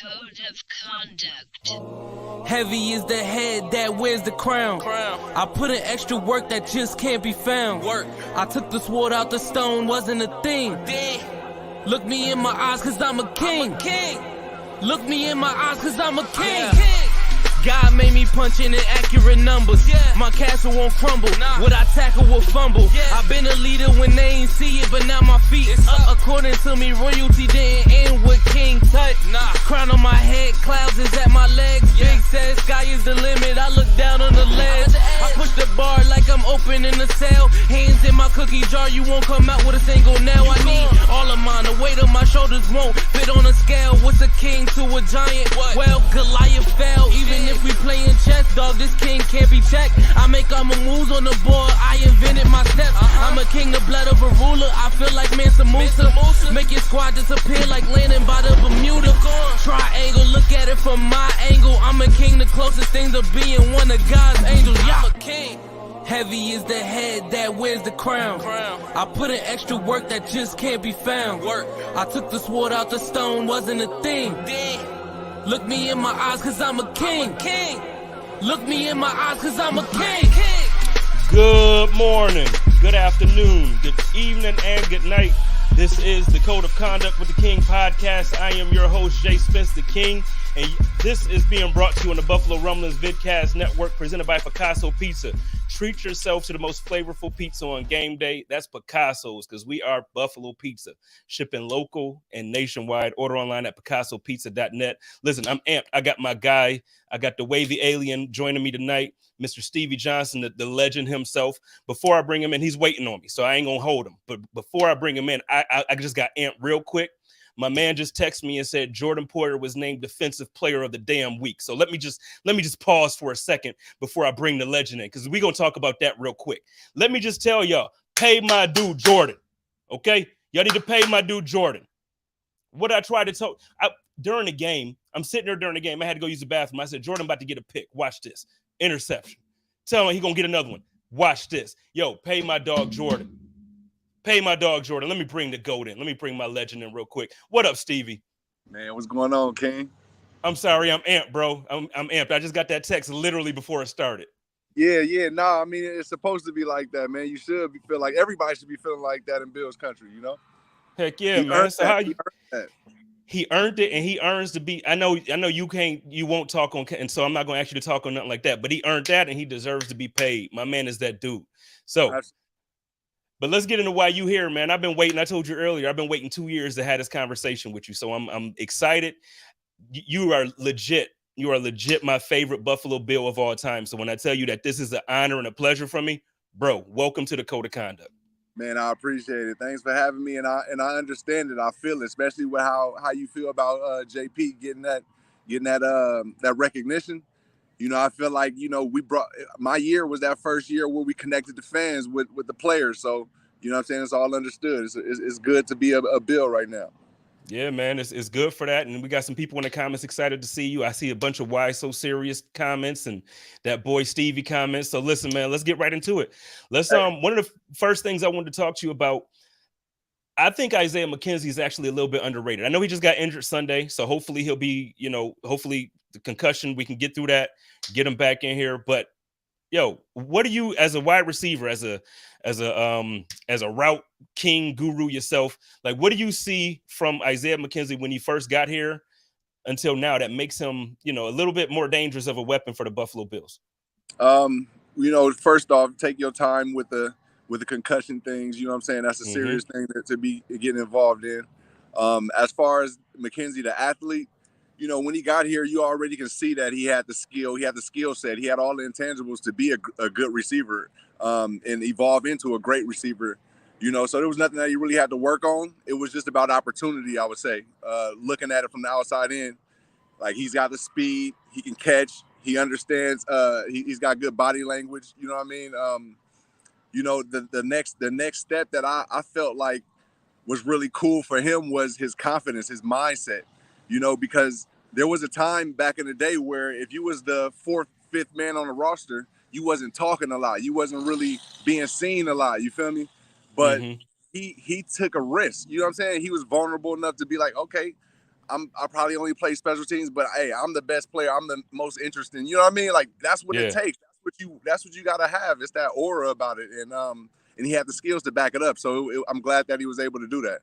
Code of conduct. Heavy is the head that wears the crown. I put in extra work that just can't be found. I took the sword out the stone, wasn't a thing. Look me in my eyes cause I'm a king. Look me in my eyes cause I'm a king. God made me punch in accurate numbers. My castle won't crumble. What I tackle will fumble. I've been a leader when they ain't see it, but now my feet is up. According to me, royalty didn't end with King Tut. Crown on my head, clouds is at my legs. Big says sky is the limit. I look down on the ledge. I push the bar like I'm opening a cell. Hands in my cookie jar, you won't come out with a single nail. I need all of mine. The weight of my shoulders won't fit on a scale. What's a king to a giant? Well, Goliath fell. Even if we playin' chess, dog, this king can't be checked. I make all my moves on the board, I invented my steps. I'm a king, the blood of a ruler, I feel like Mansa Musa. Make your squad disappear like landing by the Bermuda. Triangle, look at it from my angle. I'm a king, the closest thing to being one of God's angels. Yeah, I'm a king. Heavy is the head that wears the crown. I put in extra work that just can't be found. I took the sword out the stone, wasn't a thing. Look me in my eyes cause I'm a king. Look me in my eyes cause I'm a king. Good morning, good afternoon, good evening, and good night. This is the Code of Conduct with the King podcast. I am your host, Jay Spence the King, and this is being brought to you on the Buffalo Rumblings Vidcast Network, presented by Picasso Pizza. Treat yourself to the most flavorful pizza on game day. That's Picasso's, because we are Buffalo Pizza, shipping local and nationwide. Order online at picassopizza.net. Listen, I'm amped. I got my guy. I got the wavy alien joining me tonight, Mr. Stevie Johnson, the legend himself. Before I bring him in, he's waiting on me, so I ain't going to hold him. But before I bring him in, I just got amped real quick. My man just texted me and said Jordan Porter was named Defensive Player of the damn week. So let me just pause for a second before I bring the legend in, because we're going to talk about that real quick. Let me just tell y'all, pay my dude Jordan, okay? Y'all need to pay my dude Jordan. What I tried to tell during the game, I'm sitting there during the game. I had to go use the bathroom. I said, Jordan about to get a pick. Watch this. Interception. Tell him he's going to get another one. Watch this. Yo, pay my dog Jordan. Pay my dog Jordan. Let me bring the GOAT in. Let me bring my legend in real quick. What up, Stevie? Man, what's going on, King? I'm sorry, I'm amped, bro. I'm amped. I just got that text literally before it started. Yeah. Nah, I mean, it's supposed to be like that, man. You should feel like everybody should be feeling like that in Bill's country, you know? Heck yeah, man. So how you? He earned it, and he earns to be. I know you won't talk on, and so I'm not going to ask you to talk on nothing like that. But he earned that, and he deserves to be paid. My man is that dude. So. Absolutely. But let's get into why you here, man. I've been waiting. I told you earlier, I've been waiting 2 years to have this conversation with you. So I'm excited. You are legit. You are legit my favorite Buffalo Bill of all time. So when I tell you that this is an honor and a pleasure for me, bro, welcome to the Code of Conduct. Man, I appreciate it. Thanks for having me. And I understand it. I feel it, especially with how you feel about JP getting that recognition. You know, I feel like, my year was that first year where we connected the fans with the players. So, you know what I'm saying? It's all understood. It's good to be a Bill right now. Yeah, man, it's good for that. And we got some people in the comments excited to see you. I see a bunch of why so serious comments and that boy Stevie comments. So listen, man, let's get right into it. Let's one of the first things I wanted to talk to you about, I think Isaiah McKenzie is actually a little bit underrated. I know he just got injured Sunday, so hopefully he'll be, hopefully the concussion, we can get through that, get him back in here. But yo, what do you, as a wide receiver, as a route king guru yourself, like what do you see from Isaiah McKenzie when he first got here until now that makes him, a little bit more dangerous of a weapon for the Buffalo Bills? First off, take your time with the concussion things. You know what I'm saying? That's a serious thing to be getting involved in. As far as McKenzie, the athlete, when he got here, you already can see that he had the skill, he had the skill set, he had all the intangibles to be a good receiver and evolve into a great receiver. So there was nothing that he really had to work on. It was just about opportunity, I would say. Looking at it from the outside in, like he's got the speed, he can catch, he understands, he's got good body language. You know what I mean? The next step that I felt like was really cool for him was his confidence, his mindset. Because there was a time back in the day where if you was the fourth, fifth man on the roster, you wasn't talking a lot. You wasn't really being seen a lot. You feel me? But he took a risk. You know what I'm saying? He was vulnerable enough to be like, okay, I probably only play special teams, but hey, I'm the best player. I'm the most interesting. You know what I mean? Like that's what it Yeah. takes. That's what you gotta have. It's that aura about it, and he had the skills to back it up. So I'm glad that he was able to do that.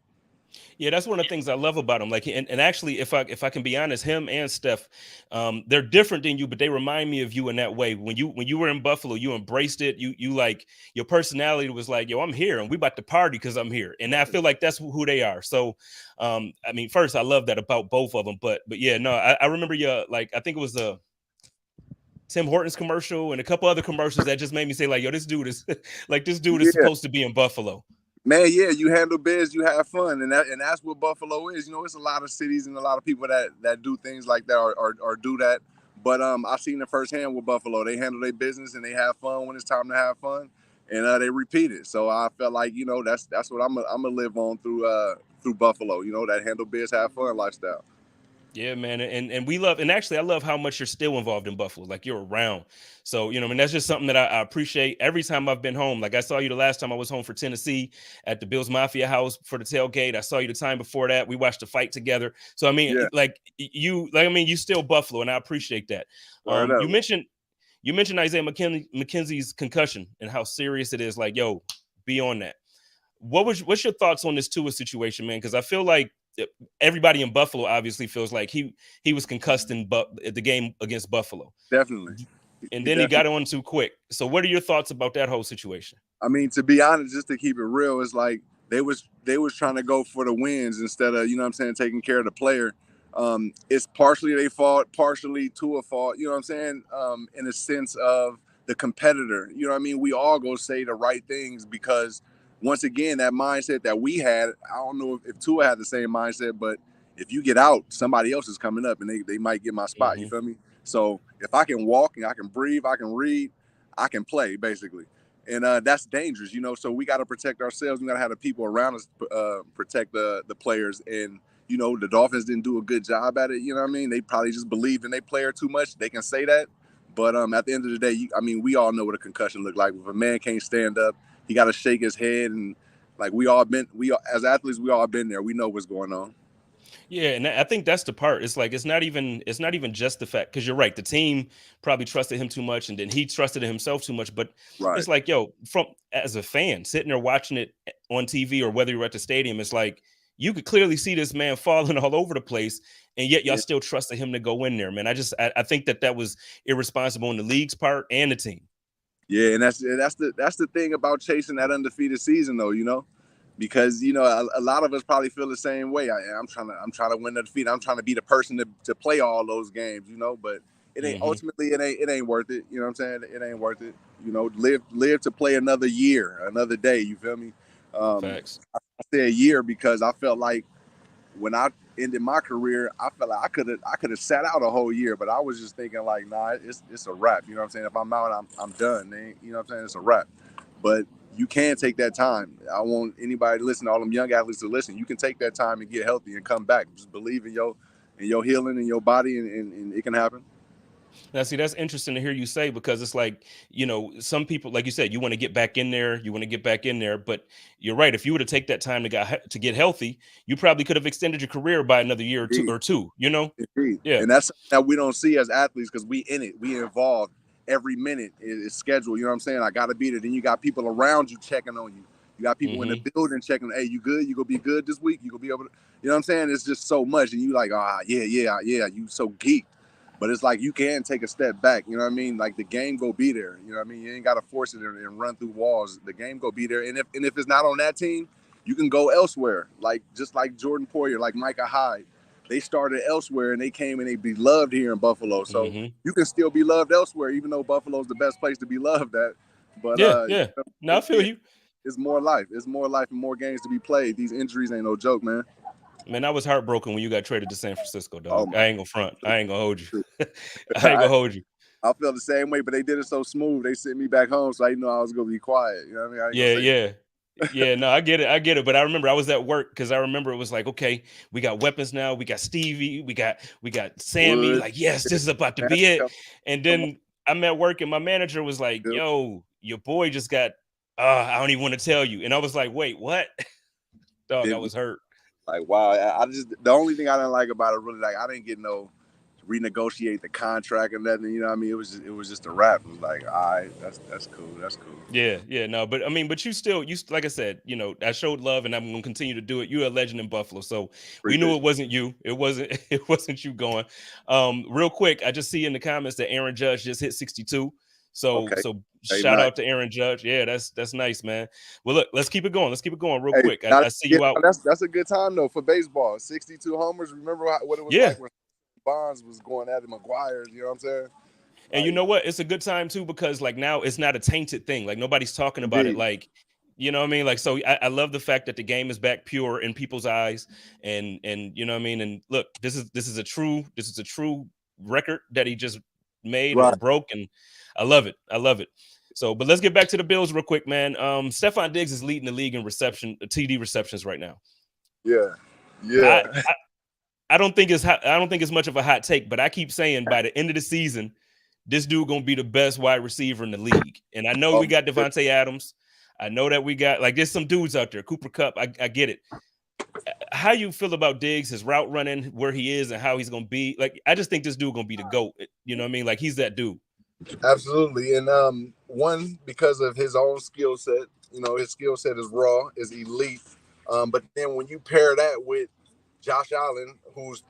Yeah, that's one of the things I love about him. Like, and actually, if I can be honest, him and Steph, they're different than you, but they remind me of you in that way. When you were in Buffalo, you embraced it. You like your personality was like, yo, I'm here, and we about to party because I'm here. And I feel like that's who they are. So, I mean, first, I love that about both of them. But yeah, no, I remember you like I think it was a Tim Hortons commercial and a couple other commercials that just made me say like, yo, this dude is like this dude is Yeah. supposed to be in Buffalo. Man, yeah, you handle biz, you have fun, and that's what Buffalo is. You know, it's a lot of cities and a lot of people that do things like that or do that. But I seen it firsthand with Buffalo. They handle their business and they have fun when it's time to have fun, and they repeat it. So I felt like that's what I'm gonna live on through Buffalo. You know, that handle biz, have fun lifestyle. Yeah, man, and we love, and actually, I love how much you're still involved in Buffalo. Like you're around, so I mean, that's just something that I appreciate every time I've been home. Like I saw you the last time I was home for Tennessee at the Bills Mafia house for the tailgate. I saw you the time before that. We watched the fight together. So I mean, Yeah, you still Buffalo, and I appreciate that. word up. You mentioned Isaiah McKenzie's concussion and how serious it is. Like, yo, be on that. What's your thoughts on this Tua situation, man? Because I feel like everybody in Buffalo obviously feels like he was concussed in the game against Buffalo. Definitely. And then he got on too quick. So what are your thoughts about that whole situation? I mean, to be honest, just to keep it real, it's like they was trying to go for the wins instead of, you know what I'm saying, taking care of the player. It's partially their fault, partially Tua fault, you know what I'm saying, in a sense of the competitor. You know what I mean? We all go say the right things because, once again, that mindset that we had, I don't know if Tua had the same mindset, but if you get out, somebody else is coming up and they might get my spot. Mm-hmm. You feel me? So if I can walk and I can breathe, I can read, I can play, basically. And that's dangerous, you know. So we got to protect ourselves. We got to have the people around us protect the players. And, you know, the Dolphins didn't do a good job at it. You know what I mean? They probably just believed in their player too much. They can say that. But at the end of the day, we all know what a concussion look like. If a man can't stand up, he got to shake his head. And like as athletes, we all been there. We know what's going on. Yeah, and I think that's the part. It's like it's not even just the fact, because you're right. The team probably trusted him too much, and then he trusted himself too much. But Right. it's like, yo, from as a fan sitting there watching it on TV or whether you're at the stadium, it's like you could clearly see this man falling all over the place, and yet y'all still trusted him to go in there, man. I think that was irresponsible on the league's part and the team. Yeah, and that's the thing about chasing that undefeated season, though, you know. Because a lot of us probably feel the same way. I'm trying to win the defeat. I'm trying to be the person to play all those games, you know. But it ain't ultimately it ain't worth it. You know what I'm saying? It ain't worth it. You know, live to play another year, another day. You feel me? Facts. I say a year because I felt like when I ended my career, I felt like I could have sat out a whole year, but I was just thinking like, nah, it's a wrap. You know what I'm saying? If I'm out, I'm done. You know what I'm saying? It's a wrap. But you can take that time. I want anybody to listen, all them young athletes to listen. You can take that time and get healthy and come back. Just believe in your healing and your body, and it can happen. Now, see, that's interesting to hear you say, because it's like, some people, like you said, you want to get back in there, but you're right. If you were to take that time to get healthy, you probably could have extended your career by another year or two, Indeed. Yeah. And that's something that we don't see as athletes because we in it. We involved. Every minute is scheduled. You know what I'm saying? I got to be there. Then you got people around you checking on you. You got people in the building checking, hey, you good? You gonna be good this week? You gonna be able to, you know what I'm saying? It's just so much. And you like, yeah. You so geeked. But it's like you can take a step back. You know what I mean? Like the game go be there. You know what I mean? You ain't got to force it and run through walls. The game go be there. And if it's not on that team, you can go elsewhere. Like just like Jordan Poyer, like Micah Hyde. They started elsewhere and they came and they be loved here in Buffalo. So you can still be loved elsewhere, even though Buffalo's the best place to be loved at. But yeah. No, I feel you. It's more life. It's more life and more games to be played. These injuries ain't no joke, man. Man, I was heartbroken when you got traded to San Francisco, dog. Oh, I ain't gonna front. I ain't gonna hold you. I ain't gonna hold you. I feel the same way, but they did it so smooth. They sent me back home, so I didn't know I was gonna be quiet. You know what I mean? Yeah. No, I get it. But I remember I was at work because I remember it was like, okay, we got weapons now. We got Stevie. We got Sammy. Wood. Like, yes, this is about to be it. And then I'm at work and my manager was like, yo, your boy just got, I don't even want to tell you. And I was like, wait, what? Dog, I was hurt. Like, wow. I just, the only thing I didn't like about it, really, like, I didn't get no renegotiate the contract or nothing. You know what I mean? It was just a wrap. It was like, all right, that's cool. That's cool. Yeah, no, but I mean, but like I said, I showed love, and I'm gonna continue to do it. You're a legend in Buffalo, so we knew Appreciate it wasn't you. It wasn't it wasn't you going. Real quick, I just see in the comments that Aaron Judge just hit 62. it. So Okay. so Hey, shout Mike. out to Aaron Judge. Yeah, that's nice, man. Well, look, let's keep it going. Let's keep it going real Hey, quick. now, I see yeah, you out. that's a good time though for baseball. 62 homers. Remember what it was Yeah. like when Bonds was going at it, McGuire's. You know what I'm saying? And you Like, know what? It's a good time too, because like now it's not a tainted thing. Like nobody's talking about it. indeed. Like, you know what I mean? Like, so I love the fact that the game is back pure in people's eyes. And you know what I mean? And look, this is a true record that he just made or Right. broke. And I love it. I love it. So, but let's get back to the Bills real quick, man. Stephon Diggs is leading the league in TD receptions right now. Yeah. I, Yeah. I I don't think it's much of a hot take, but I keep saying by the end of the season, this dude gonna be the best wide receiver in the league. And I know we got Devontae Adams. I know that we got there's some dudes out there, Cooper Kupp. I get it. How you feel about Diggs, his route running, where he is, and how he's gonna be? Like, I just think this dude gonna be the GOAT. You know what I mean? Like, he's that dude. Absolutely. And one, because of his own skill set, his skill set is raw, is elite. But then when you pair that with Josh Allen, who's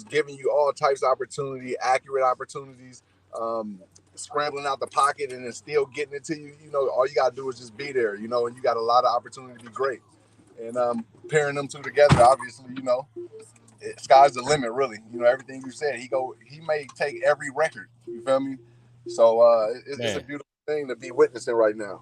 giving you all types of opportunity, accurate opportunities, scrambling out the pocket and then still getting it to you, all you gotta do is just be there, and you got a lot of opportunity to be great. And pairing them two together, obviously, sky's the limit, really. Everything you said, he may take every record. You feel me? So it's a beautiful thing to be witnessing right now.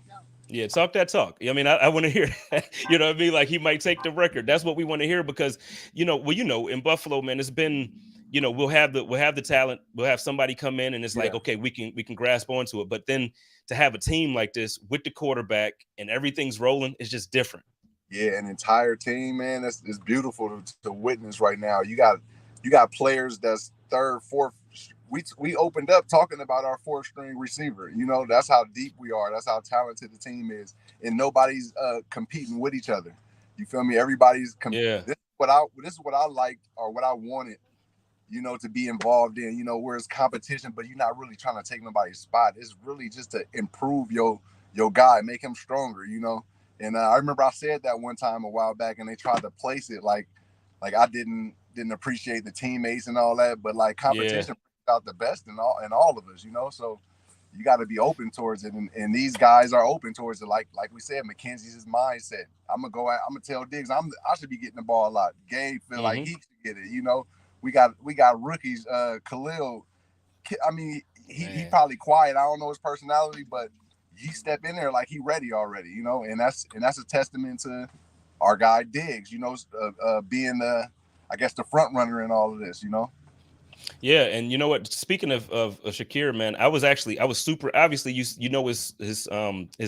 Yeah, talk that talk. I mean, I want to hear that. You know what I mean? Like, he might take the record. That's what we want to hear, because, in Buffalo, man, it's been, we'll have the talent. We'll have somebody come in and it's like, okay, we can grasp onto it. But then to have a team like this with the quarterback and everything's rolling, it's just different. Yeah, an entire team, man. It's beautiful to witness right now. You got players that's third, fourth. We opened up talking about our fourth string receiver. That's how deep we are. That's how talented the team is, and nobody's competing with each other. You feel me? Everybody's competing. This is what I liked, or what I wanted, to be involved in. Where it's competition, but you're not really trying to take nobody's spot. It's really just to improve your guy, make him stronger. And I remember I said that one time a while back, and they tried to place it like I didn't appreciate the teammates and all that, but like competition brings out the best in all of us, So you got to be open towards it, and these guys are open towards it. Like we said, McKenzie's his mindset. I'm gonna tell Diggs I should be getting the ball a lot. Gabe feel like he should get it. We got rookies. Khalil. I mean, he probably quiet. I don't know his personality, but he step in there like he ready already, and that's a testament to our guy Diggs, being I guess the front runner in all of this, Yeah, and you know what? Speaking of Shakir, man, I was super. Obviously, you know his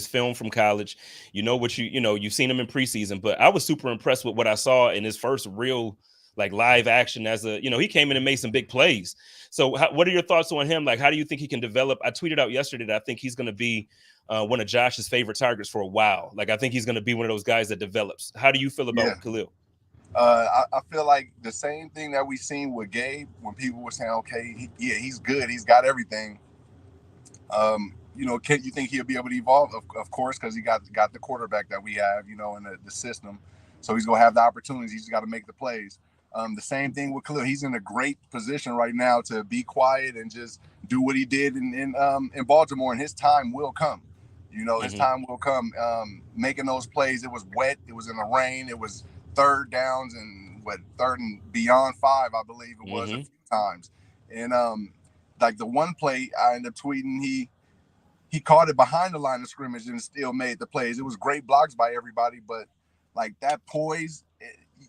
film from college. What you've seen him in preseason, but I was super impressed with what I saw in his first real like live action. As he came in and made some big plays. So, what are your thoughts on him? Like, how do you think he can develop? I tweeted out yesterday that I think he's going to be one of Josh's favorite targets for a while. Like, I think he's going to be one of those guys that develops. How do you feel about Khalil? I feel like the same thing that we seen with Gabe, when people were saying, okay, he's good, he's got everything. Can you think he'll be able to evolve? Of course, because he got the quarterback that we have, in the system. So he's gonna have the opportunities. He's got to make the plays. The same thing with Khalil. He's in a great position right now to be quiet and just do what he did in Baltimore, and his time will come. His time will come. Making those plays. It was wet. It was in the rain. It was third downs and third and beyond 5, I believe it was a few times. And like the one play I ended up tweeting, he caught it behind the line of scrimmage and still made the plays. It was great blocks by everybody, but like that poise,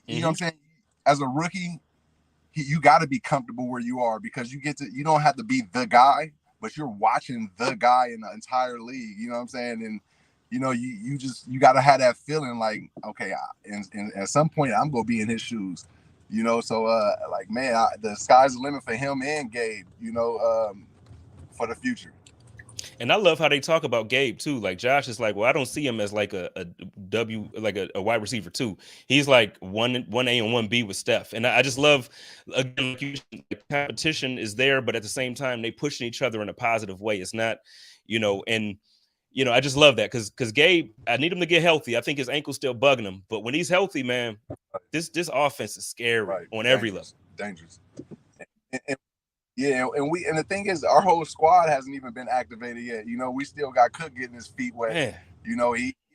you know what I'm saying? As a rookie, you got to be comfortable where you are, because you don't have to be the guy, but you're watching the guy in the entire league. You know what I'm saying? And you got to have that feeling like, okay, and at some point I'm gonna be in his shoes. So like, man, the sky's the limit for him and Gabe. For the future. And I love how they talk about Gabe too. Like Josh is like, well, I don't see him as like a W, like a wide receiver too. He's like one A and one B with Steph. And I just love, again, like the competition is there, but at the same time they pushing each other in a positive way. It's not, and I just love that because Gabe, I need him to get healthy. I think his ankle's still bugging him, but when he's healthy, man, this offense is scary on every level. Dangerous. And yeah, and the thing is, our whole squad hasn't even been activated yet. We still got Cook getting his feet wet. Man. He's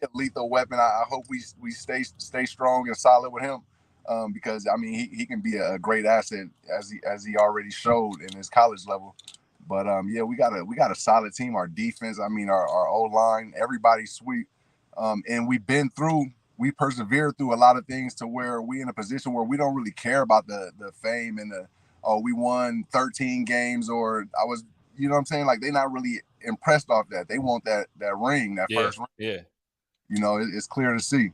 a lethal weapon. I hope we stay strong and solid with him, because I mean he can be a great asset as he already showed in his college level. But yeah, we got a solid team. Our defense, I mean our O line, everybody's sweet, and we persevered through a lot of things to where we in a position where we don't really care about the fame and we won 13 games or I was, you know what I'm saying? Like they're not really impressed off that. They want that ring, first ring. Yeah. It's clear to see.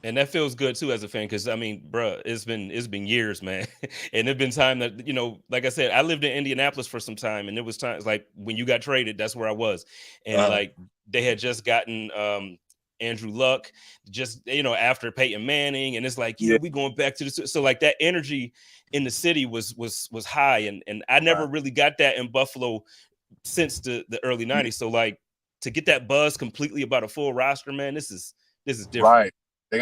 And that feels good too as a fan, because I mean, bro, it's been years, man, and it's been time that like I said, I lived in Indianapolis for some time, and it was times like when you got traded, that's where I was, and like they had just gotten Andrew Luck, just after Peyton Manning, and it's like we going back to the so like that energy in the city was high, and I never really got that in Buffalo since the early '90s. So like to get that buzz completely about a full roster, man, this is different. Right. We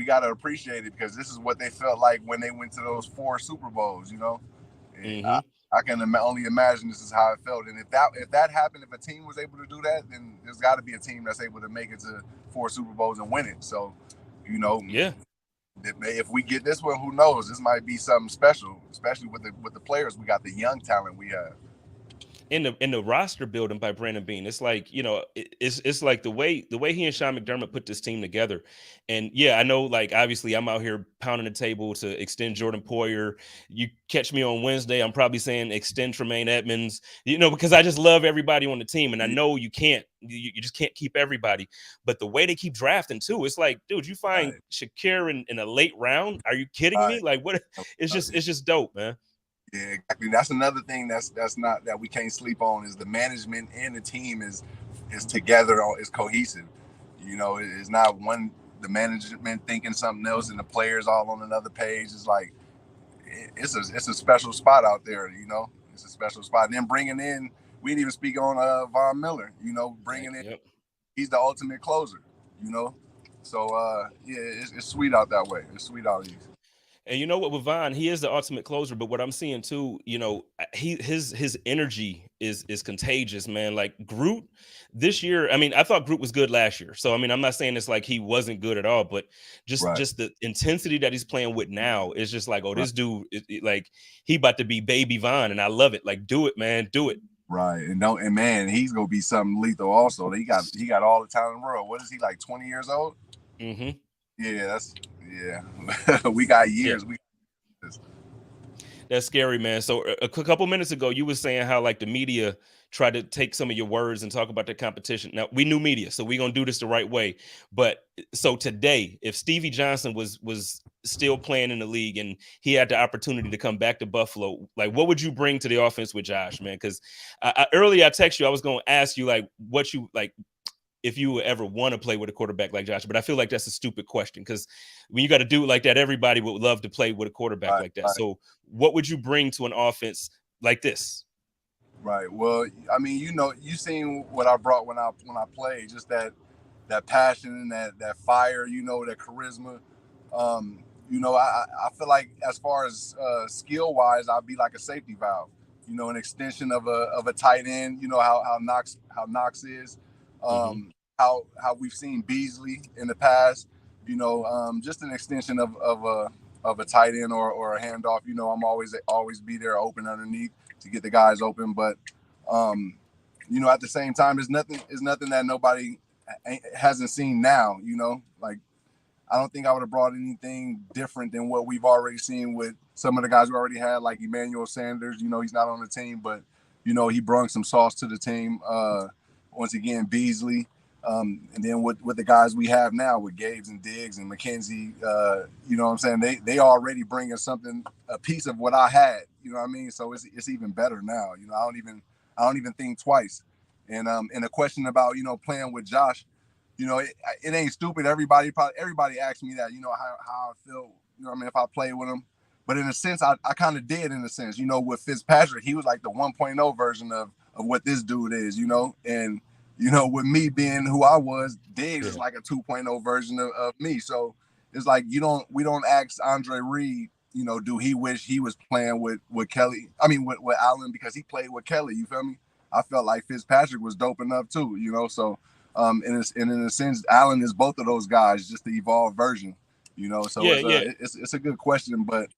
gotta appreciate it because this is what they felt like when they went to those 4 Super Bowls. Mm-hmm. I can only imagine this is how it felt. And if that happened, if a team was able to do that, then there's got to be a team that's able to make it to 4 Super Bowls and win it. So, if we get this one, who knows? This might be something special, especially with the players. We got the young talent we have. In the roster building by Brandon Beane, it's like it's like the way he and Sean McDermott put this team together, and I know like obviously I'm out here pounding the table to extend Jordan Poyer. You catch me on Wednesday, I'm probably saying extend Tremaine Edmonds, because I just love everybody on the team, and I know you just can't keep everybody, but the way they keep drafting too, it's like, dude, you find Shakir in a late round? Are you kidding me? Like what? It's just dope, man. Yeah, exactly. That's another thing that's not that we can't sleep on is the management and the team is together, is cohesive. It's not the management thinking something else and the players all on another page. It's like it's a special spot out there. It's a special spot. And then bringing in, we didn't even speak on Von Miller. Bringing in, he's the ultimate closer. So it's sweet out that way. It's sweet out east. And you know what, with Von, he is the ultimate closer. But what I'm seeing too, his energy is contagious, man. Like Groot this year. I mean, I thought Groot was good last year. So I mean, I'm not saying it's like he wasn't good at all, but just the intensity that he's playing with now is just like, this dude, like he about to be baby Von, and I love it. Like, do it, man, do it. Right, and man, he's gonna be something lethal. Also, he got all the talent in the world. What is he, like 20 years old? Mm-hmm. Yeah, we got years. Yeah. That's scary, man. So a couple minutes ago, you were saying how like the media tried to take some of your words and talk about the competition. Now we knew media, so we're gonna do this the right way. But so today, if Stevie Johnson was still playing in the league and he had the opportunity to come back to Buffalo, like what would you bring to the offense with Josh, man? Because earlier I texted you, I was gonna ask you like what you like. If you would ever want to play with a quarterback like Josh, but I feel like that's a stupid question because when you got to do it like that, everybody would love to play with a quarterback like that. Right. So what would you bring to an offense like this? Right. Well, I mean, you seen what I brought when I played, just that passion, that fire, that charisma. I feel like as far as skill wise, I'd be like a safety valve, an extension of a tight end, how Knox is. How we've seen Beasley in the past, just an extension of a tight end or a handoff. I'm always be there open underneath to get the guys open. But at the same time, it's nothing that nobody hasn't seen now. Like I don't think I would have brought anything different than what we've already seen with some of the guys we already had, like Emmanuel Sanders. He's not on the team, but he brought some sauce to the team. Once again, Beasley, and then with the guys we have now with Gabes and Diggs and McKenzie, what I'm saying? They already bring us a piece of what I had, you know what I mean? So it's even better now. I don't even think twice. And a question about, playing with Josh, it ain't stupid. Everybody asks me that, how I feel, if I play with him. But in a sense, I kind of did in a sense, with Fitzpatrick, he was like the 1.0 version of what this dude is, and, with me being who I was, Diggs is like a 2.0 version of me. So it's like, we don't ask Andre Reed, do he wish he was playing with Kelly? I mean, with Allen, because he played with Kelly, you feel me? I felt like Fitzpatrick was dope enough too, so in a sense, Allen is both of those guys, just the evolved version, so it's a good question, but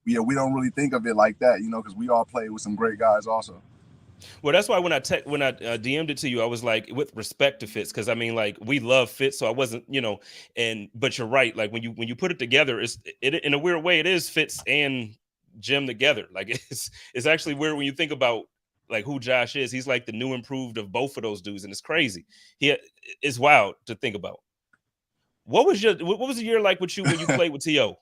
we don't really think of it like that, because we all play with some great guys also. Well, that's why when I DM'd it to you, I was like, with respect to Fitz, because I mean, like, we love Fitz, so I wasn't, but you're right. Like when you put it together, it in a weird way, it is Fitz and Jim together. Like it's actually weird when you think about like who Josh is. He's like the new improved of both of those dudes, and it's crazy. It's wild to think about. What was the year like with you when you played with T.O.?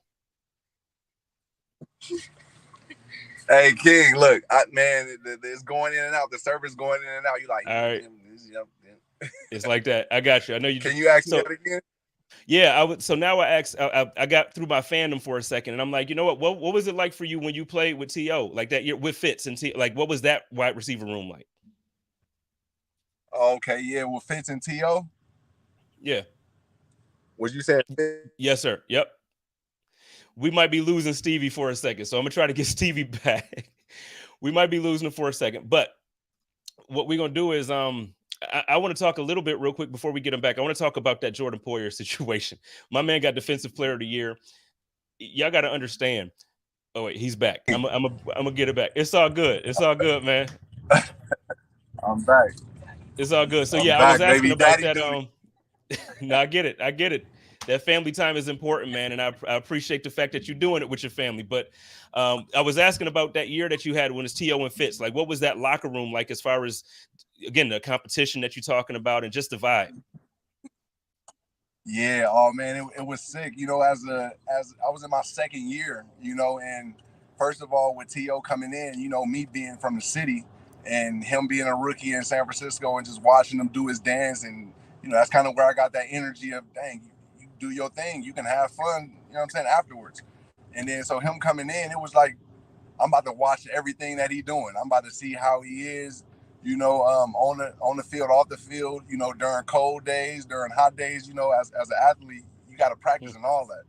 Hey, King, look, it's going in and out. The server's going in and out. You like, all right. It's like that. I got you. I know you. Can you ask me that again? Yeah, I would. So now I got through my fandom for a second, and I'm like, you know what? What was it like for you when you played with T.O. like that year with Fitz and T? Like, what was that wide receiver room like? Okay, yeah, with Fitz and T.O. Yeah. What you said? Yes, sir. Yep. We might be losing Stevie for a second, so I'm gonna try to get Stevie back. We might be losing him for a second, but what we're gonna do is I want to talk a little bit real quick before we get him back. I want to talk about that Jordan Poyer situation. My man got Defensive Player of the Year. Y'all got to understand. Oh wait, he's back. I'm gonna get it back. It's all good. It's all good, man. I'm back. It's all good. So I'm yeah, back, I was asking baby. about Daddy that. No, I get it. That family time is important, man, and I appreciate the fact that you're doing it with your family. But I was asking about that year that you had when it's T.O. and Fitz. Like, what was that locker room like as far as, again, the competition that you're talking about and just the vibe? Yeah, oh man, it was sick. As I was in my second year, and first of all, with T.O. coming in, me being from the city and him being a rookie in San Francisco and just watching him do his dance, and that's kind of where I got that energy of, dang, you do your thing, you can have fun, afterwards. And then so him coming in, it was like, I'm about to watch everything that he's doing. I'm about to see how he is, on the field, off the field, during cold days, during hot days, as an athlete, you got to practice and all that.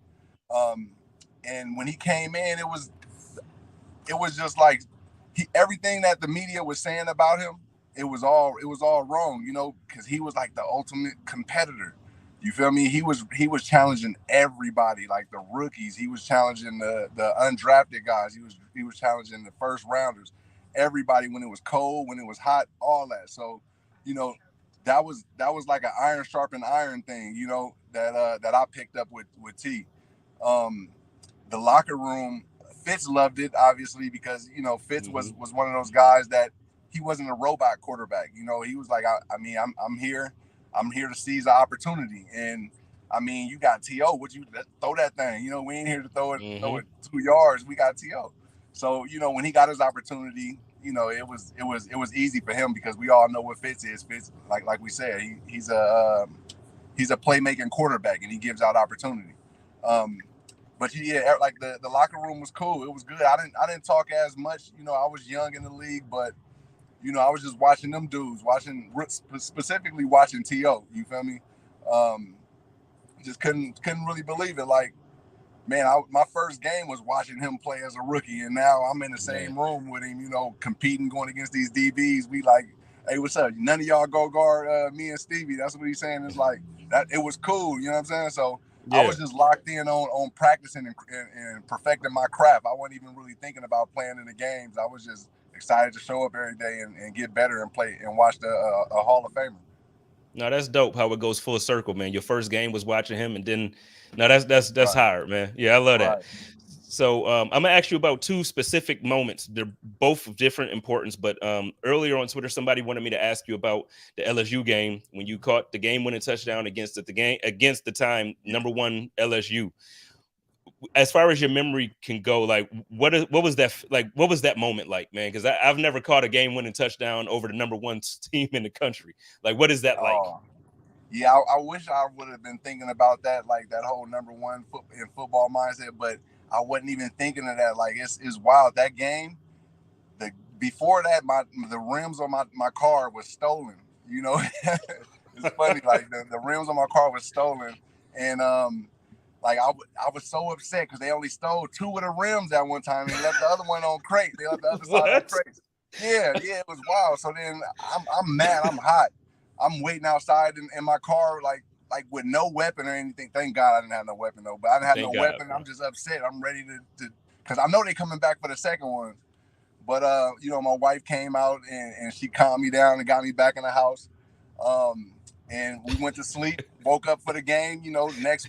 And when he came in, it was just like everything that the media was saying about him, it was all wrong, because he was like the ultimate competitor. You feel me? He was challenging everybody, like the rookies. He was challenging the undrafted guys. He was challenging the first rounders. Everybody, when it was cold, when it was hot, all that. So, that was like an iron sharpened iron thing, that I picked up with T. The locker room, Fitz loved it, obviously, because Fitz was one of those guys that he wasn't a robot quarterback. He was like, I'm here. I'm here to seize the opportunity. And I mean, you got T.O. Would you throw that thing? We ain't here to throw it 2 yards. We got T.O. So, when he got his opportunity, it was easy for him, because we all know what Fitz is. Fitz, like we said, he's a playmaking quarterback, and he gives out opportunity. But yeah, like the locker room was cool. It was good. I didn't talk as much. I was young in the league, but I was just watching them dudes, specifically watching T.O. You feel me? Just couldn't really believe it. Like, man, my first game was watching him play as a rookie, and now I'm in the same room with him, competing, going against these DBs. We like, hey, what's up? None of y'all go guard me and Stevie. That's what he's saying. It's like that. It was cool. You know what I'm saying? So I was just locked in on practicing and perfecting my craft. I wasn't even really thinking about playing in the games. I was just excited to show up every day and get better and play and watch a Hall of Famer. No, that's dope how it goes full circle, man. Your first game was watching him, and then that's right. Hard, man. Yeah, I love that. Right. So I'm gonna ask you about two specific moments. They're both of different importance, but earlier on Twitter, somebody wanted me to ask you about the LSU game when you caught the game-winning touchdown against the time #1 LSU. as far as your memory can go, like what was that moment like, man? Because I've never caught a game-winning touchdown over the number one team in the country. Like, what is that like? Yeah, I wish I would have been thinking about that, like that whole number one in football mindset, but I wasn't even thinking of that. Like it's wild. That game, before that, the rims on my car was stolen. You know, it's funny. Like the rims on my car was stolen, and like I was so upset because they only stole 2 of the rims at one time and left the other one on crate. They left the other side on crate. Yeah, it was wild. So then I'm mad. I'm hot. I'm waiting outside in my car, like with no weapon or anything. Thank God I didn't have no weapon though. But I didn't have no weapon. Bro. I'm just upset. I'm ready to because I know they coming back for the second one. But you know, my wife came out and she calmed me down and got me back in the house. And we went to sleep. Woke up for the game. You know, next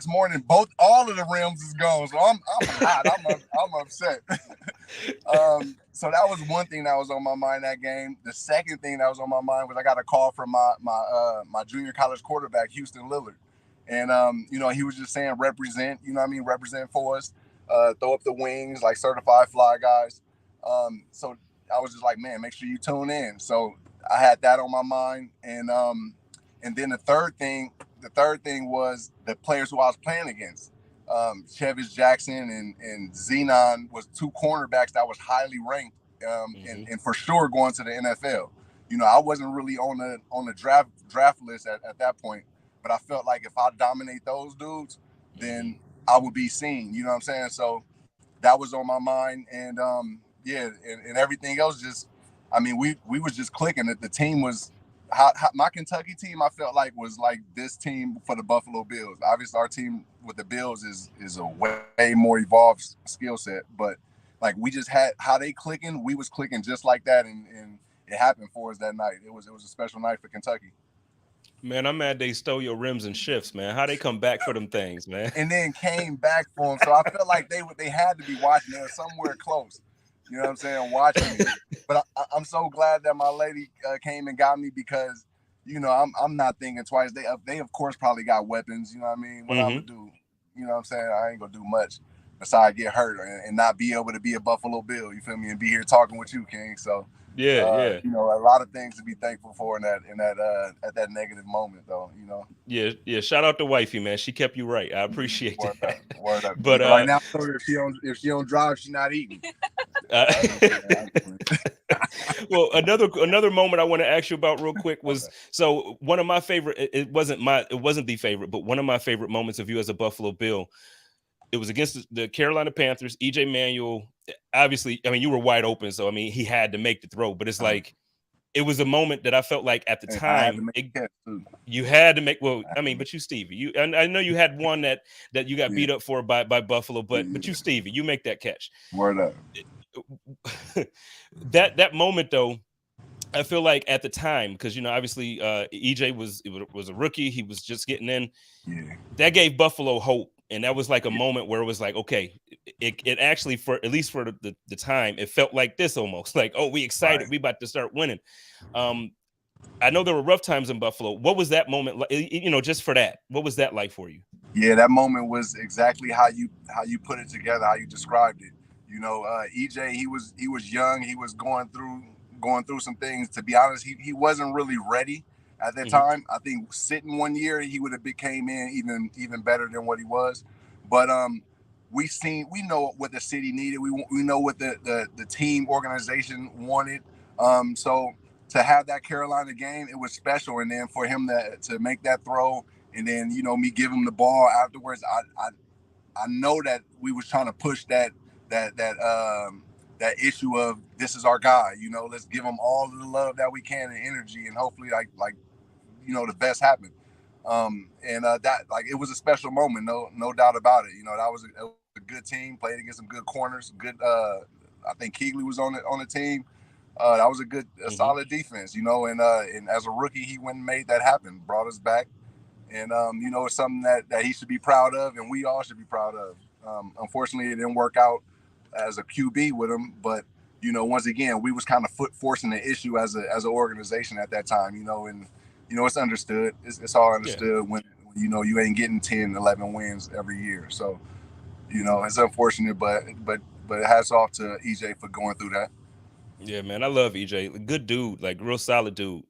morning, all of the rims is gone. So I'm hot. I'm upset. So that was one thing that was on my mind that game. The second thing that was on my mind was I got a call from my junior college quarterback, Houston Lillard. And, you know, he was just saying, represent, you know what I mean? Represent for us, throw up the wings, like certified fly guys. So I was just like, man, make sure you tune in. So I had that on my mind. And then the third thing was the players who I was playing against. Chevis Jackson and Zenon was 2 cornerbacks that was highly ranked and for sure going to the NFL. You know, I wasn't really on the draft list at that point, but I felt like if I dominate those dudes, then I would be seen. You know what I'm saying? So that was on my mind, and and everything else just, I mean, we was just clicking. That the team was. How my Kentucky team, I felt like was like this team for the Buffalo Bills. Obviously, our team with the Bills is a way more evolved skill set, but like we just had how they clicking, we was clicking just like that, and it happened for us that night. It was a special night for Kentucky. Man, I'm mad they stole your rims and shifts, man. How they come back for them things, man? And then came back for them, so I felt like they had to be watching. They were somewhere close. You know what I'm saying? Watching me. But I'm so glad that my lady came and got me because, you know, I'm not thinking twice. They of course probably got weapons. You know what I mean? What I'm gonna do? You know what I'm saying? I ain't gonna do much besides get hurt and not be able to be a Buffalo Bill. You feel me? And be here talking with you, King. So yeah. You know, a lot of things to be thankful for in that at that negative moment, though. You know. Yeah. Shout out to wifey, man. She kept you right. I appreciate that. Word up. But right now, if she don't drive, she's not eating. Well, another moment I want to ask you about real quick was so one of my favorite. It wasn't the favorite, but one of my favorite moments of you as a Buffalo Bill. It was against the Carolina Panthers. EJ Manuel, obviously, I mean, you were wide open, so I mean, he had to make the throw. But it's like it was a moment that I felt like at the time you had to make. Well, I mean, but you, Stevie, I know you had one that you got beat up for by Buffalo, but you, Stevie, you make that catch. Word up. That moment though, I feel like at the time, because you know, obviously, EJ was a rookie. He was just getting in. Yeah. That gave Buffalo hope. And that was like a moment where it was like, okay, it actually, for at least for the time, it felt like this almost like, oh, we excited, we about to start winning. I know there were rough times in Buffalo. What was that moment like? You know, just for that, what was that like for you? Yeah, that moment was exactly how you put it together, how you described it. You know, EJ, he was young, he was going through some things. To be honest, he wasn't really ready at that time. I think sitting one year, he would have came in even better than what he was. But we know what the city needed. We know what the team organization wanted. So to have that Carolina game, it was special. And then for him to make that throw, and then you know me give him the ball afterwards, I know that we was trying to push that issue of this is our guy. You know, let's give him all of the love that we can and energy, and hopefully like. You know, the best happened. That like it was a special moment, no doubt about it. You know, that was a good team, played against some good corners, good I think Keegley was on the team. That was a solid defense, you know, and as a rookie he went and made that happen, brought us back. And you know, it's something that he should be proud of and we all should be proud of. Unfortunately it didn't work out as a QB with him, but you know, once again, we was kind of forcing the issue as an organization at that time, you know, and you know, it's understood. It's all understood when you know you ain't getting 10, 11 wins every year. So It's unfortunate, but hats off to EJ for going through that. Yeah, man, I love EJ. Good dude, like real solid dude.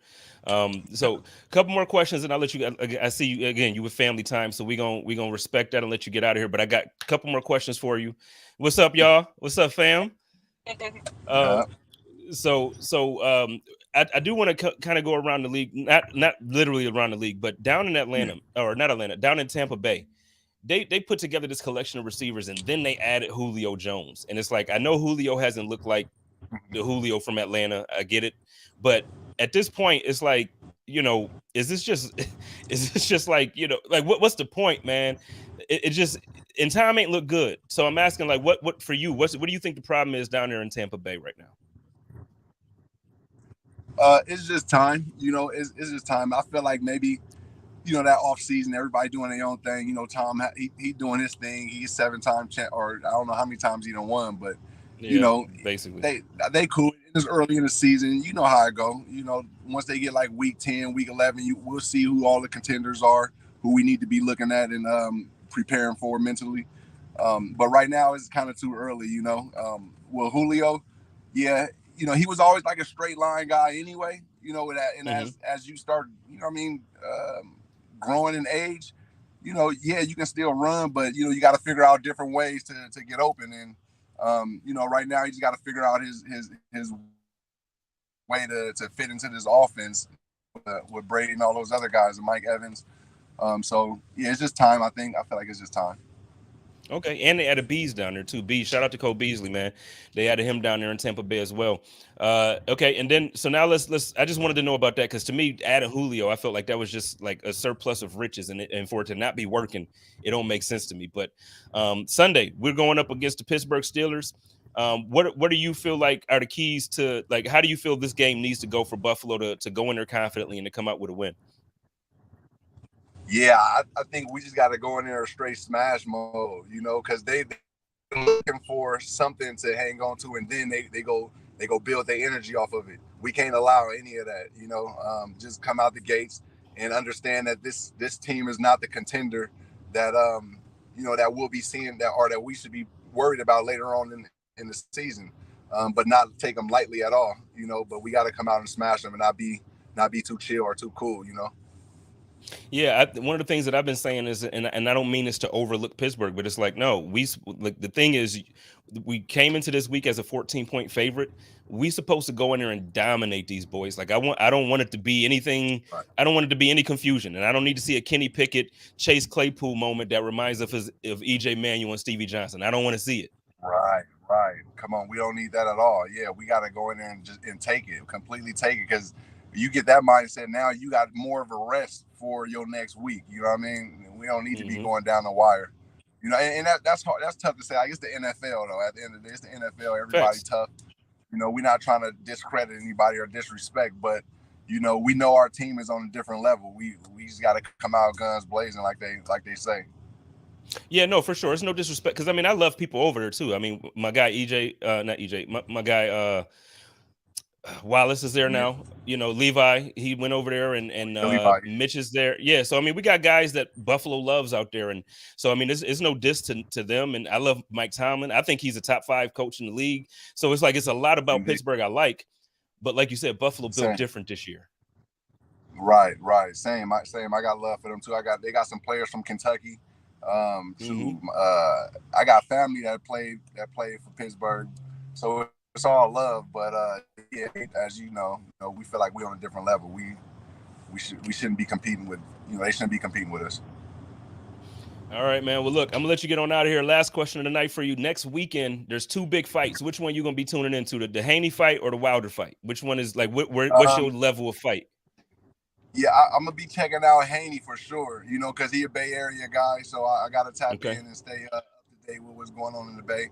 So a couple more questions, and I'll let you. I see you again. You with family time, so we gonna respect that and let you get out of here. But I got a couple more questions for you. What's up, y'all? What's up, fam? Yeah, Um, so I do want to kind of go around the league, not literally around the league, but down in yeah, Atlanta, or not Atlanta, down in Tampa Bay. They put together this collection of receivers, and then they added Julio Jones, and it's like I know Julio hasn't looked like the Julio from Atlanta. I get it, but at this point, it's like, is this just is this just like, like what's the point, man? It just in time ain't look good. So I'm asking, like, what for you? What do you think the problem is down there in Tampa Bay right now? it's just time. It's just time. I feel like maybe that off season, everybody doing their own thing. Tom, he doing his thing. He's 7-time champ, or I don't know how many times he done won, but you Yeah, know, basically. they cool. It's early in the season. You know how it go. Once they get like week 10, week 11, we'll see who all the contenders are, who we need to be looking at and preparing for mentally. But right now it's kind of too early. Well, Julio, yeah, he was always like a straight line guy anyway. And Hmm. as you start, growing in age, yeah, you can still run, but you got to figure out different ways to get open. And right now he's got to figure out his way to fit into this offense with Brady and all those other guys and Mike Evans. So yeah, it's just time. I feel like it's just time. Okay, and they added Bees down there too. Bees, shout out to Cole Beasley, man. They added him down there in Tampa Bay as well. Okay, and then so now let's. I just wanted to know about that because to me, adding Julio, I felt like that was just like a surplus of riches, and for it to not be working, it don't make sense to me. But Sunday, we're going up against the Pittsburgh Steelers. What do you feel like are the keys to, like, how do you feel this game needs to go for Buffalo to go in there confidently and to come out with a win? Yeah, I think we just got to go in there straight smash mode, because they're looking for something to hang on to, and then they go build their energy off of it. We can't allow any of that, just come out the gates and understand that this team is not the contender that that we'll be seeing that we should be worried about later on in the season, but not take them lightly at all, But we got to come out and smash them and not be too chill or too cool. Yeah, one of the things that I've been saying is, and I don't mean this to overlook Pittsburgh, but it's like, no, like the thing is, we came into this week as a 14-point favorite. We supposed to go in there and dominate these boys. Like I don't want it to be anything. Right. I don't want it to be any confusion, and I don't need to see a Kenny Pickett, Chase Claypool moment that reminds us of EJ Manuel and Stevie Johnson. I don't want to see it. Right, right. Come on, we don't need that at all. Yeah, we got to go in there and just take it, completely take it, because you get that mindset now, you got more of a rest for your next week. You know what I mean? We don't need to be going down the wire. And that's hard. That's tough to say. I guess the NFL though. At the end of the day, it's the NFL. Everybody Facts. tough. We're not trying to discredit anybody or disrespect, but we know our team is on a different level. We just got to come out guns blazing, like they say. Yeah, no, for sure. It's no disrespect because I mean I love people over there too. I mean my guy EJ, not EJ, my guy Wallace is there Yeah, now. Levi, he went over there, and Levi. Mitch is there. Yeah, so I mean, we got guys that Buffalo loves out there, and so I mean, it's no diss to them. And I love Mike Tomlin. I think he's a top 5 coach in the league. So it's like it's a lot about Indeed. Pittsburgh I like, but like you said, Buffalo built Same. different this year. Right, right. Same. I got love for them too. They got some players from Kentucky. Hmm. I got family that played for Pittsburgh, so it's all love. But yeah, as we feel like we're on a different level. We shouldn't be competing with they shouldn't be competing with us. All right, man. Well, look, I'm gonna let you get on out of here. Last question of the night for you. Next weekend, there's 2 big fights. Which one you gonna be tuning into? The Haney fight or the Wilder fight? Which one is like what's your level of fight? Yeah, I'm gonna be checking out Haney for sure. Because he a Bay Area guy, so I gotta tap Okay. in and stay up to date with what's going on in the Bay.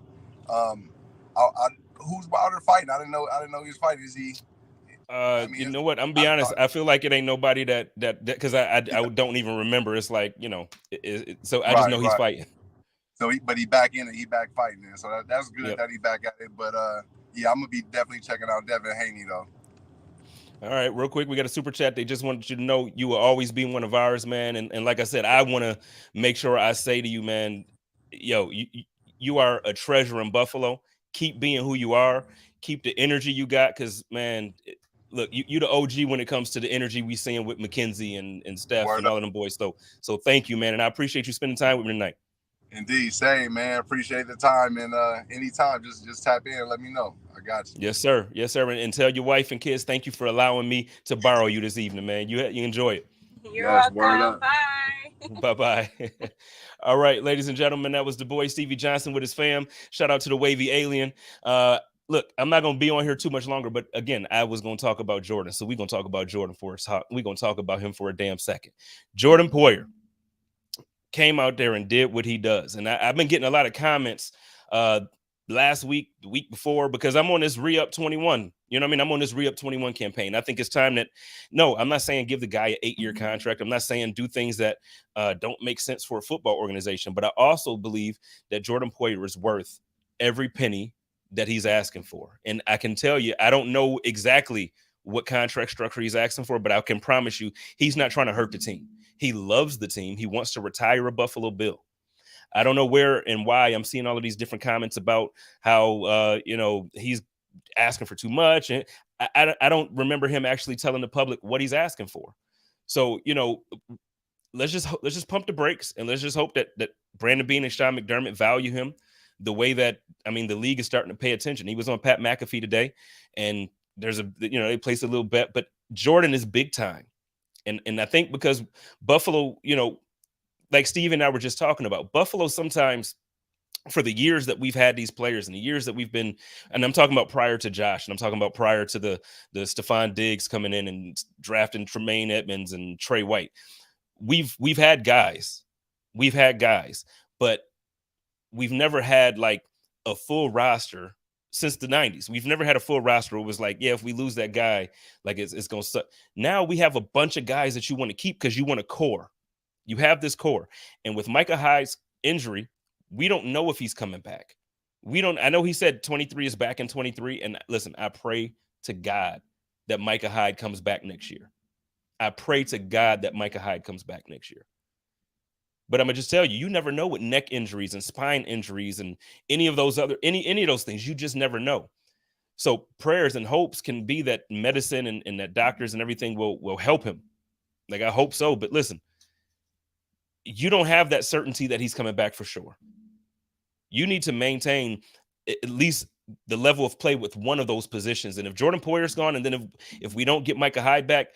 Who's Wilder fighting? I didn't know he was fighting. Is he? I mean, You know what? I'm gonna be honest. I feel like it ain't nobody that because I don't even remember. It's like so I just right, know he's right. fighting. So he back in it. He back fighting it. So that's good Yep. that he back at it. But yeah, I'm gonna be definitely checking out Devin Haney though. All right, real quick, we got a super chat. They just wanted you to know you will always be one of ours, man. And like I said, I want to make sure I say to you, man, yo, you are a treasure in Buffalo. Keep being who you are. Keep the energy you got, because, man, look, you the OG when it comes to the energy we seeing with Mackenzie and Steph Word and up. all of them boys. So thank you, man, and I appreciate you spending time with me tonight. Indeed, same, man. Appreciate the time, and anytime, just tap in and let me know. I got you. Yes, sir. Yes, sir. And tell your wife and kids thank you for allowing me to borrow you this evening, man. You enjoy it. You're Yes, word welcome. up. Bye. Bye-bye. All right, ladies and gentlemen, that was the boy Stevie Johnson with his fam. Shout out to the Wavy Alien. Look, I'm not going to be on here too much longer, but again, I was going to talk about Jordan. So we're going to talk about Jordan for us. We're going to talk about him for a damn second. Jordan Poyer came out there and did what he does. And I've been getting a lot of comments last week, the week before, because I'm on this Re-Up 21. You know what I mean? I'm on this Re-Up 21 campaign. I think it's time that, no, I'm not saying give the guy an 8-year contract. I'm not saying do things that don't make sense for a football organization. But I also believe that Jordan Poyer is worth every penny that he's asking for. And I can tell you, I don't know exactly what contract structure he's asking for, but I can promise you he's not trying to hurt the team. He loves the team. He wants to retire a Buffalo Bill. I don't know where and why I'm seeing all of these different comments about how, he's asking for too much. And I don't remember him actually telling the public what he's asking for. So, let's just pump the brakes, and let's just hope that Brandon Beane and Sean McDermott value him the way that, the league is starting to pay attention. He was on Pat McAfee today, and there's they placed a little bet, but Jordan is big time. And I think because Buffalo, like Steve and I were just talking about, Buffalo sometimes, for the years that we've had these players and the years that we've been, and I'm talking about prior to Josh, and I'm talking about prior to the Stephon Diggs coming in and drafting Tremaine Edmonds and Trey White. We've had guys, but we've never had like a full roster since the 90s. We've never had a full roster where it was like, yeah, if we lose that guy, like it's going to suck. Now we have a bunch of guys that you want to keep because you want a core. You have this core. And with Micah Hyde's injury, we don't know if he's coming back. I know he said 23 is back in 23. And listen, I pray to God that Micah Hyde comes back next year. I pray to God that Micah Hyde comes back next year. But I'm gonna just tell you, you never know with neck injuries and spine injuries and any of those things. You just never know. So prayers and hopes can be that medicine and that doctors and everything will help him. Like, I hope so. But listen, you don't have that certainty that he's coming back for sure. You need to maintain at least the level of play with one of those positions. And if Jordan Poyer's gone, and then if we don't get Micah Hyde back,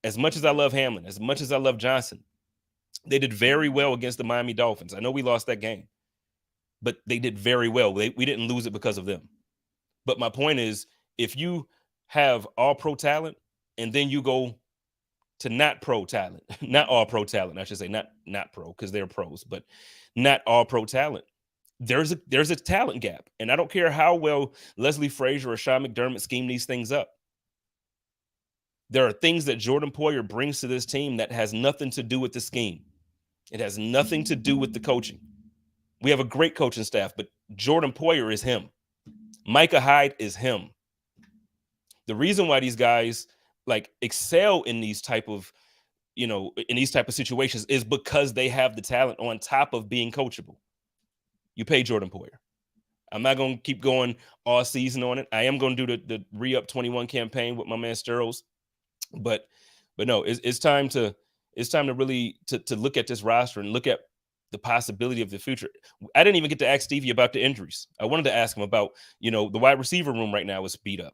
as much as I love Hamlin, as much as I love Johnson, they did very well against the Miami Dolphins. I know we lost that game, but they did very well. We didn't lose it because of them. But my point is, if you have all pro talent and then you go to not pro talent, not all pro talent, I should say, not pro, because they're pros, but not all pro talent, there's a talent gap. And I don't care how well Leslie Frazier or Sean McDermott scheme these things up. There are things that Jordan Poyer brings to this team that has nothing to do with the scheme. It has nothing to do with the coaching. We have a great coaching staff, but Jordan Poyer is him. Micah Hyde is him. The reason why these guys like excel in these type of, in these type of situations is because they have the talent on top of being coachable. You pay Jordan Poyer. I'm not going to keep going all season on it. I am going to do the Re-Up 21 campaign with my man Sturls. But no, it's time to really to look at this roster and look at the possibility of the future. I didn't even get to ask Stevie about the injuries. I wanted to ask him about, the wide receiver room right now is beat up,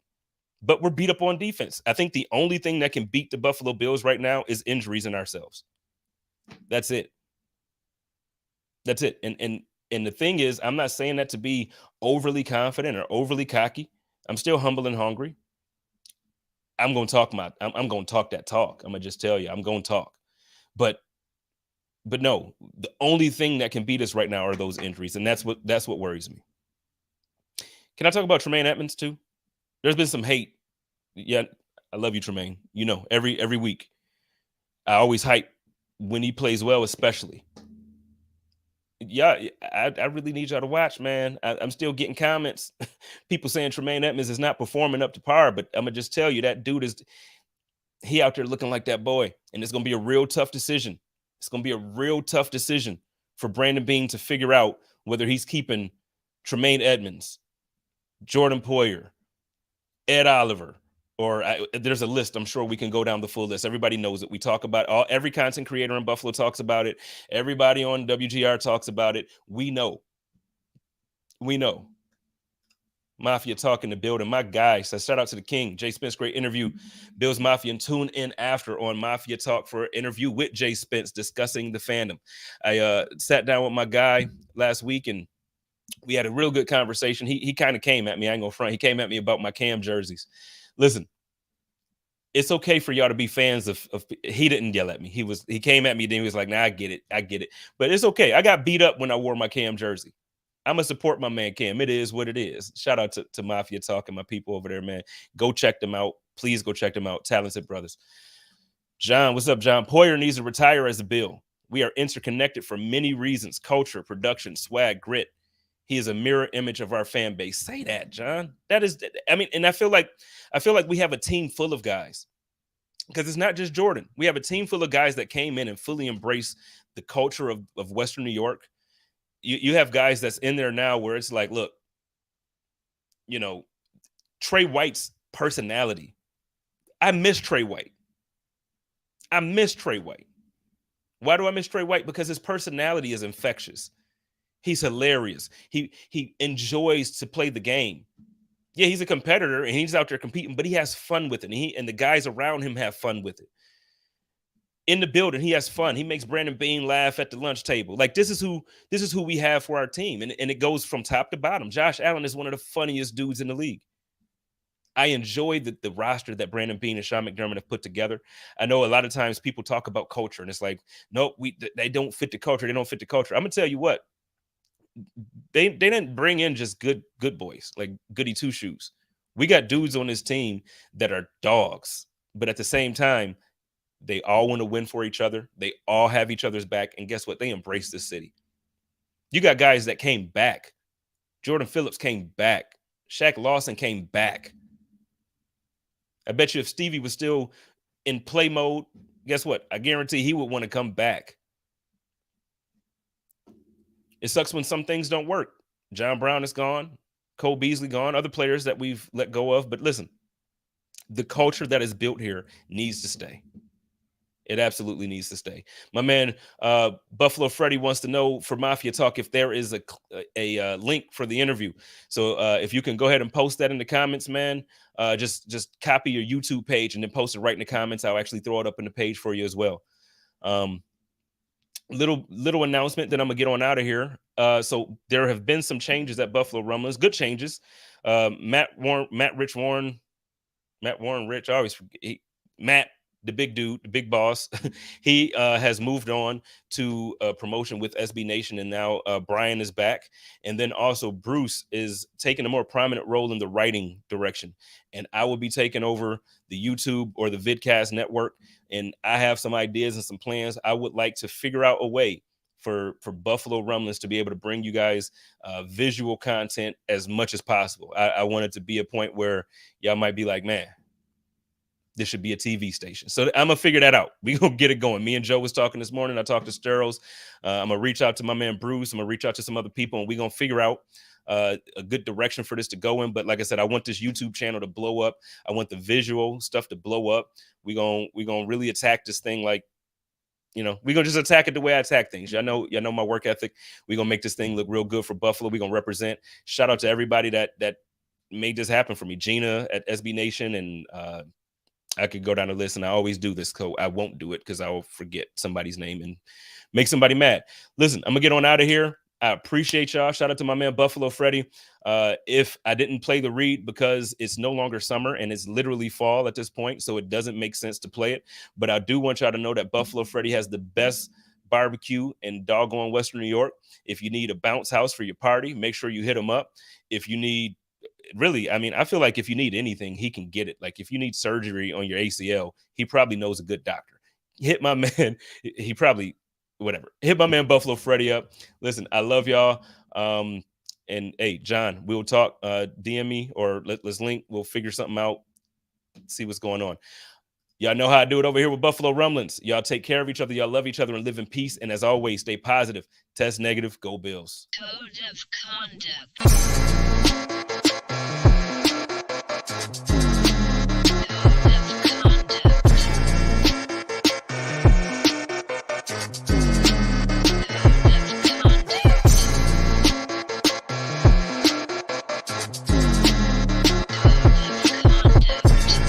but we're beat up on defense. I think the only thing that can beat the Buffalo Bills right now is injuries in ourselves. That's it. And the thing is, I'm not saying that to be overly confident or overly cocky. I'm still humble and hungry. I'm going to talk I'm going to talk that talk. I'm going to just tell you, I'm going to talk. But no, the only thing that can beat us right now are those injuries. And that's what worries me. Can I talk about Tremaine Edmonds too? There's been some hate. Yeah, I love you, Tremaine. Every week. I always hype when he plays well, especially. Yeah, I really need y'all to watch, man. I'm still getting comments. People saying Tremaine Edmonds is not performing up to par, but I'm going to just tell you, that dude he out there looking like that boy. And it's going to be a real tough decision. It's going to be a real tough decision for Brandon Beane to figure out whether he's keeping Tremaine Edmonds, Jordan Poyer, Ed Oliver, or there's a list. I'm sure we can go down the full list. Everybody knows it. We talk about every content creator in Buffalo talks about it. Everybody on WGR talks about it. We know. Mafia Talk in the building. My guy says, shout out to the King. Jay Spence, great interview. Bills Mafia, and tune in after on Mafia Talk for an interview with Jay Spence discussing the fandom. I sat down with my guy last week and we had a real good conversation. He kind of came at me. I ain't gonna front. He came at me about my Cam jerseys. Listen, it's okay for y'all to be fans of he didn't yell at me. He came at me, then he was like, nah, I get it. But it's okay. I got beat up when I wore my Cam jersey. I'm going to support my man Cam. It is what it is. Shout out to Mafia Talk and my people over there, man. Go check them out. Please go check them out. Talented brothers. John, what's up, John? Poyer needs to retire as a Bill. We are interconnected for many reasons: culture, production, swag, grit. He is a mirror image of our fan base. Say that, John. That is, I mean, and I feel like we have a team full of guys, because it's not just Jordan. We have a team full of guys that came in and fully embraced the culture of Western New York. You have guys that's in there now where it's like, look, Trey White's personality. I miss Trey White. Why do I miss Trey White? Because his personality is infectious. He's hilarious. He enjoys to play the game. Yeah, he's a competitor and he's out there competing, but he has fun with it. And the guys around him have fun with it. In the building, he has fun. He makes Brandon Beane laugh at the lunch table. Like, this is who we have for our team. And it goes from top to bottom. Josh Allen is one of the funniest dudes in the league. I enjoy the roster that Brandon Beane and Sean McDermott have put together. I know a lot of times people talk about culture and it's like, nope, they don't fit the culture. They don't fit the culture. I'm going to tell you what, they didn't bring in just good boys, like goody two shoes. We got dudes on this team that are dogs, but at the same time, they all want to win for each other. They all have each other's back. And guess what? They embrace this city. You got guys that came back. Jordan Phillips came back. Shaq Lawson came back. I bet you if Stevie was still in play mode, guess what? I guarantee he would want to come back. It sucks when some things don't work. John Brown is gone. Cole Beasley gone. Other players that we've let go of. But listen, the culture that is built here needs to stay. It absolutely needs to stay. My man, Buffalo Freddy wants to know for Mafia Talk if there is a link for the interview. So if you can go ahead and post that in the comments, man, just copy your YouTube page and then post it right in the comments. I'll actually throw it up in the page for you as well. Little announcement that I'm gonna get on out of here. So there have been some changes at Buffalo Rumblings, good changes. Matt the big dude, the big boss, he has moved on to a promotion with SB Nation, and now Brian is back. And then also Bruce is taking a more prominent role in the writing direction. And I will be taking over the YouTube or the Vidcast network. And I have some ideas and some plans. I would like to figure out a way for Buffalo Rumblings to be able to bring you guys visual content as much as possible. I want it to be a point where y'all might be like, man, this should be a TV station. So I'm going to figure that out. We're going to get it going. Me and Joe was talking this morning. I talked to Steros. I'm going to reach out to my man Bruce. I'm going to reach out to some other people, and we're going to figure out a good direction for this to go in. But like I said, I want this YouTube channel to blow up. I want the visual stuff to blow up. We're going to really attack this thing like, we're going to just attack it the way I attack things. Y'all know my work ethic. We're going to make this thing look real good for Buffalo. We're going to represent. Shout out to everybody that made this happen for me. Gina at SB Nation, and I could go down the list, and I always do this, so I won't do it because I will forget somebody's name and make somebody mad. Listen, I'm going to get on out of here. I appreciate y'all. Shout out to my man Buffalo Freddy. If I didn't play the read because it's no longer summer and it's literally fall at this point, so it doesn't make sense to play it. But I do want y'all to know that Buffalo Freddy has the best barbecue in doggone Western New York. If you need a bounce house for your party, make sure you hit him up. If you need really, I mean, I feel like if you need anything, he can get it. Like if you need surgery on your ACL, he probably knows a good doctor. Hit my man. He probably, whatever. Hit my man Buffalo Freddy up. Listen, I love y'all. And hey, John, we'll talk. DM me or let's link. We'll figure something out. See what's going on. Y'all know how I do it over here with Buffalo Rumblings. Y'all take care of each other. Y'all love each other and live in peace. And as always, stay positive. Test negative. Go Bills. Code of conduct.